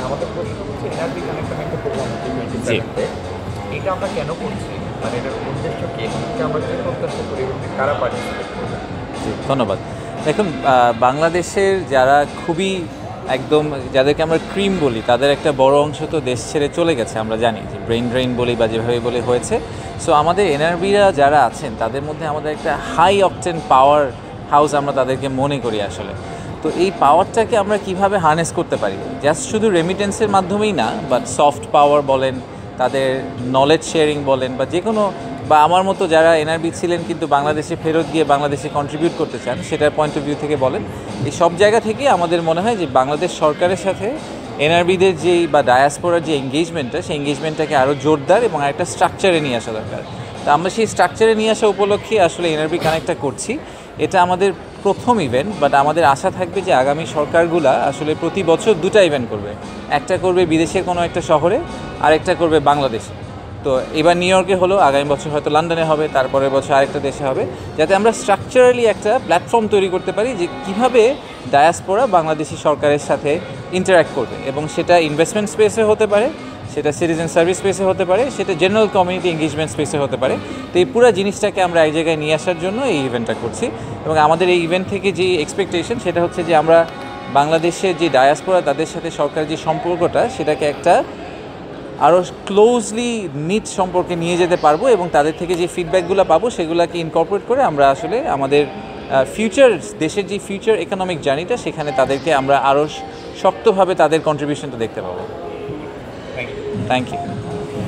আমাদের প্রশ্ন হচ্ছে এনার্জি কানেকশন একটা প্রোগ্রাম হচ্ছে 27-তে, এটা আমরা কেন করছি, মানে এটার উদ্দেশ্য কি, এটা আমরা কি প্রত্যাশা করি, কারা পার্টিসিপেট করবে? জি, ধন্যবাদ। দেখুন, বাংলাদেশের যারা খুবই একদম যাদেরকে আমরা ক্রিম বলি, তাদের একটা বড় অংশ তো দেশ ছেড়ে চলে গেছে, আমরা জানি যে ব্রেন ড্রেন বলি বা যেভাবে বলি হয়েছে। সো আমাদের এনআরবিরা যারা আছেন তাদের মধ্যে আমাদের একটা হাই অকটেন পাওয়ার হাউস আমরা তাদেরকে মনে করি আসলে। তো এই পাওয়ারটাকে আমরা কিভাবে হার্নেস করতে পারি, জাস্ট শুধু রেমিটেন্সের মাধ্যমেই না, বাট সফট পাওয়ার বলেন, তাদের নলেজ শেয়ারিং বলেন, বা যে কোনো, বা আমার মতো যারা এনআরবি ছিলেন কিন্তু বাংলাদেশে ফেরত গিয়ে বাংলাদেশে কন্ট্রিবিউট করতে চান, সেটার পয়েন্ট অফ ভিউ থেকে বলেন, এই সব জায়গা থেকে আমাদের মনে হয় যে বাংলাদেশ সরকারের সাথে এনআরবিদের যেই বা ডায়াসপোরার যে এঙ্গেজমেন্টটা, সেই এঙ্গেজমেন্টটাকে আরও জোরদার এবং একটা স্ট্রাকচারে নিয়ে আসা দরকার। তো আমরা সেই স্ট্রাকচারে নিয়ে আসা উপলক্ষে আসলে এনআরবি কানেক্টটা করছি। এটা আমাদের প্রথম ইভেন্ট, বাট আমাদের আশা থাকবে যে আগামী সরকারগুলা আসলে প্রতি বছর দুটো ইভেন্ট করবে, একটা করবে বিদেশের কোনো একটা শহরে, আরেকটা করবে বাংলাদেশে। তো এবার নিউ ইয়র্কে হলো, আগামী বছর হয়তো লন্ডনে হবে, তারপরের বছর আরেকটা দেশে হবে, যাতে আমরা স্ট্রাকচারালি একটা প্ল্যাটফর্ম তৈরি করতে পারি যে কীভাবে ডায়াসপোরা বাংলাদেশি সরকারের সাথে ইন্টারাক্ট করবে, এবং সেটা ইনভেস্টমেন্ট স্পেসে হতে পারে, সেটা সিটিজেন সার্ভিস স্পেসে হতে পারে, সেটা জেনারেল কমিউনিটি এঙ্গেজমেন্ট স্পেসে হতে পারে। তো এই পুরো জিনিসটাকে আমরা এক জায়গায় নিয়ে আসার জন্য এই ইভেন্টটা করছি। এবং আমাদের এই ইভেন্ট থেকে যে এক্সপেকটেশন, সেটা হচ্ছে যে আমরা বাংলাদেশের যে ডায়াসপোরা তাদের সাথে সরকারের যে সম্পর্কটা, সেটাকে একটা আরও ক্লোজলি নিট সম্পর্কে নিয়ে যেতে পারবো, এবং তাদের থেকে যে ফিডব্যাকগুলো পাবো সেগুলোকে ইনকর্পোরেট করে আমরা আসলে আমাদের ফিউচার, দেশের যে ফিউচার ইকোনমিক জার্নিটা, সেখানে তাদেরকে আমরা আরও শক্তভাবে তাদের কন্ট্রিবিউশনটা দেখতে পাবো। Thank you. Thank you.